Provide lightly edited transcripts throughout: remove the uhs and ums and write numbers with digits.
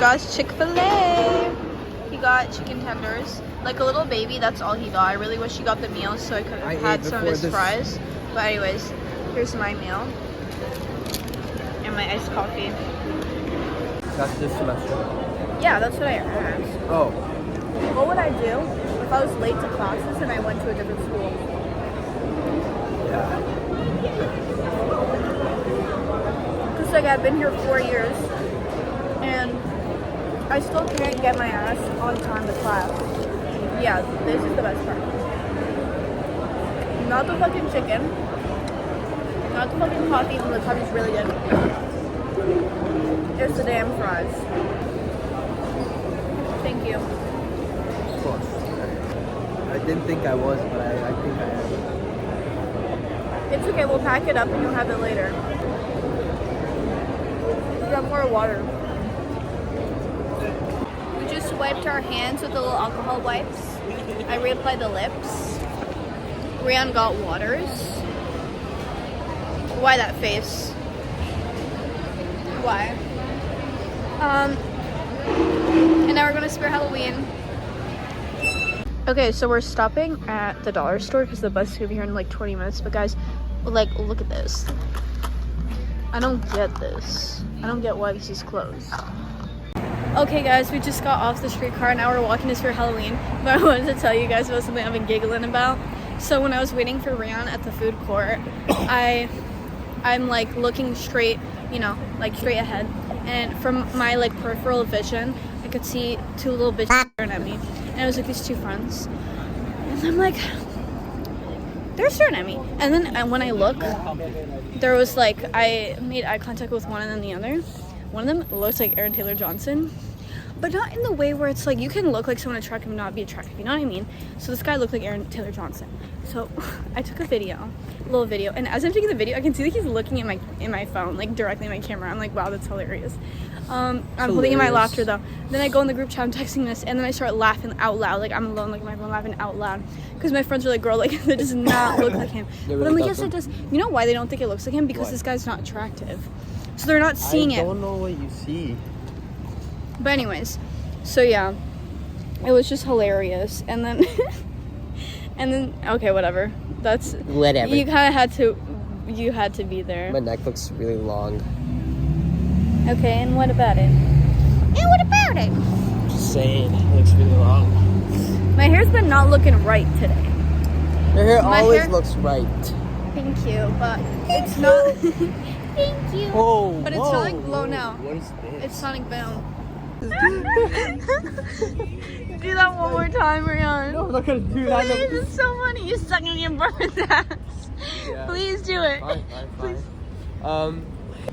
got Chick-fil-A. He got chicken tenders. Like a little baby, that's all he got. I really wish he got the meal so I could have had some of his fries. But anyways, here's my meal. And my iced coffee. That's this semester. Yeah, that's what I asked. Oh. What would I do if I was late to classes and I went to a different school? Yeah. Because like I've been here 4 years and I still can't get my ass on time to class. Yeah, this is the best part. Not the fucking chicken. Not the fucking coffee, and the coffee's really good. It's the damn fries. Thank you. Of course. I didn't think I was, but I think I am. It's okay, we'll pack it up and you'll have it later. We got more water. We just wiped our hands with the little alcohol wipes. I reapplied the lips. Rian got waters. Why that face? Why? And now we're gonna spare Halloween. Okay, so we're stopping at the dollar store because the bus is gonna be here in like 20 minutes. But guys, like, look at this. I don't get this. I don't get why this is closed. Okay guys, we just got off the streetcar. Now we're walking to Spare Halloween. But I wanted to tell you guys about something I've been giggling about. So when I was waiting for Rian at the food court, I'm like looking straight, you know, like straight ahead. And from my like peripheral vision, I could see two little bitches staring at me. And it was like these two friends. And I'm like, they're staring at me. And then when I look, there was like, I made eye contact with one and then the other. One of them looks like Aaron Taylor Johnson, but not in the way where it's like you can look like someone attractive and not be attractive, you know what I mean? So this guy looked like Aaron Taylor Johnson. So I took a little video, and as I'm taking the video, I can see that he's looking at my phone, like directly in my camera. I'm like, wow, that's hilarious. I'm holding in my laughter though. Then I go in the group chat, I'm texting this, and then I start laughing out loud. Like I'm alone, like my phone, laughing out loud, because my friends are like, girl, like that does not look like him. But I'm like, yes, it does. You know why they don't think it looks like him? Because this guy's not attractive. So they're not seeing it. I don't know what you see. But anyways, so yeah, it was just hilarious. And then, okay, whatever. That's whatever. You kind of had to be there. My neck looks really long. Okay, and what about it? Just saying, it looks really long. My hair's been not looking right today. Your hair always looks right. Thank you, but it's not. Thank you. Oh, but it's Sonic Blow now. What is this? It's Sonic Boom. Do that one more time, Rian. No, I'm not gonna do that. Please, it's so funny. You suck in your boyfriend's ass. Yeah. Please do it. Fine.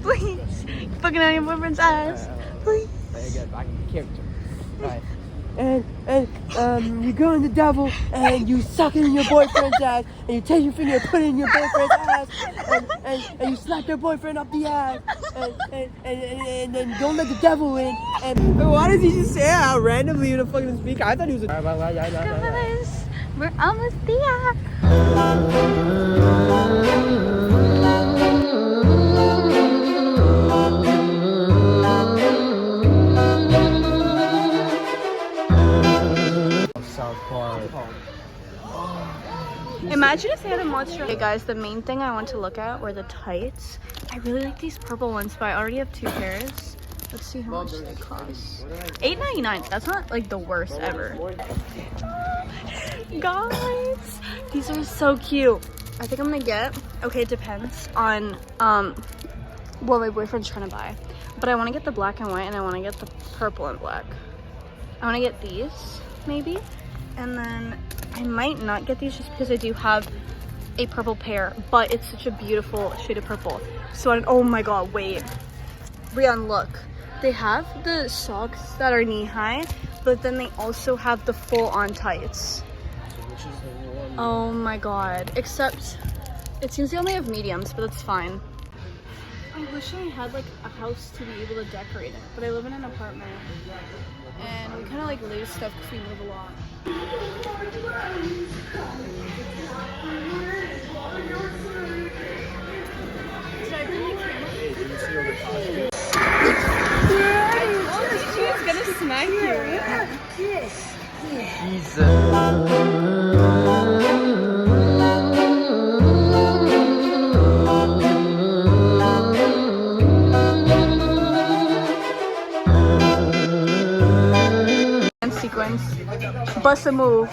Please. Fucking on your boyfriend's ass. Please. I get back in character. Right. And you go in the devil and you suck it in your boyfriend's ass and you take your finger and put it in your boyfriend's ass and you slap your boyfriend up the ass and then don't let the devil in. And why does he just say it out randomly in a fucking speaker? I thought he was Guys, we're almost there. Imagine if they had a monster. Okay guys, the main thing I want to look at were the tights. I really like these purple ones, but I already have 2 pairs. Let's see how much they cost. $8.99. That's not like the worst ever. Guys, these are so cute. I think I'm gonna get, okay, it depends on what my boyfriend's trying to buy. But I want to get the black and white, and I want to get the purple and black. I want to get these, maybe. And then I might not get these just because I do have a purple pair, but it's such a beautiful shade of purple. So oh my god, wait. Rian, look. They have the socks that are knee-high, but then they also have the full-on tights. Which is the one? Oh my god. Except, it seems they only have mediums, but that's fine. I wish I had like a house to be able to decorate it, but I live in an apartment. And we kind of like lose stuff because we move a lot. Did I bring my camera? And sequence. Bust a move.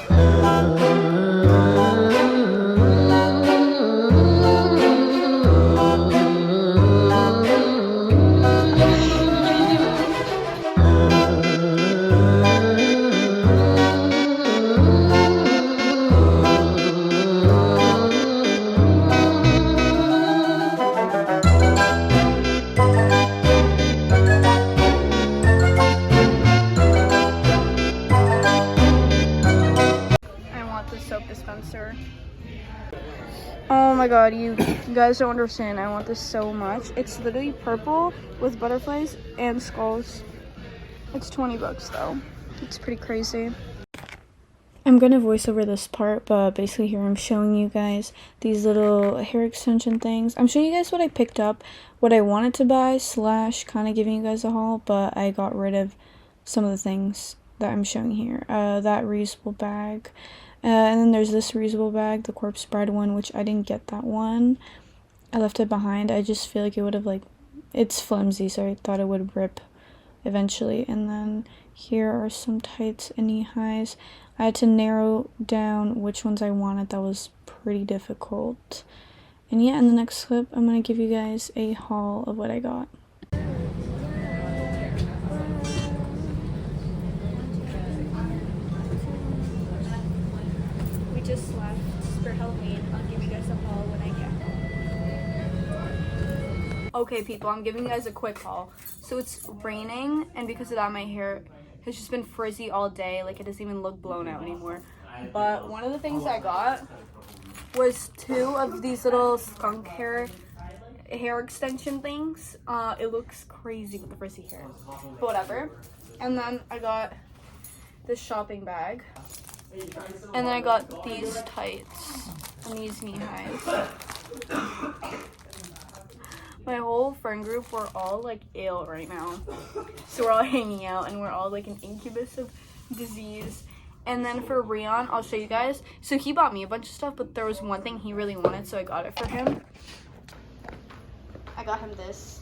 Soap dispenser. Oh my god, you guys don't understand. I want this so much. It's literally purple with butterflies and skulls. It's 20 bucks though. It's pretty crazy. I'm gonna voice over this part, but basically here I'm showing you guys these little hair extension things. I'm showing you guys what I picked up, what I wanted to buy, / kind of giving you guys a haul, but I got rid of some of the things that I'm showing here. That reusable bag. And then there's this reusable bag, the Corpse Bride one, which I didn't get that one. I left it behind. I just feel like it would have, like, it's flimsy, so I thought it would rip eventually. And then here are some tights and knee highs. I had to narrow down which ones I wanted. That was pretty difficult. And yeah, in the next clip, I'm going to give you guys a haul of what I got. Just left for Halloween. I'll give you guys a haul when I get home. Okay people, I'm giving you guys a quick haul. So it's raining, and because of that my hair has just been frizzy all day. Like, it doesn't even look blown out anymore. But one of the things I got was 2 of these little skunk hair extension things. It looks crazy with the frizzy hair, but whatever. And then I got this shopping bag. And then I got these tights and these knee highs. My whole friend group, we're all like ill right now. So we're all hanging out and we're all like an incubus of disease. And then for Rion, I'll show you guys. So he bought me a bunch of stuff, but there was one thing he really wanted, so I got it for him. I got him this.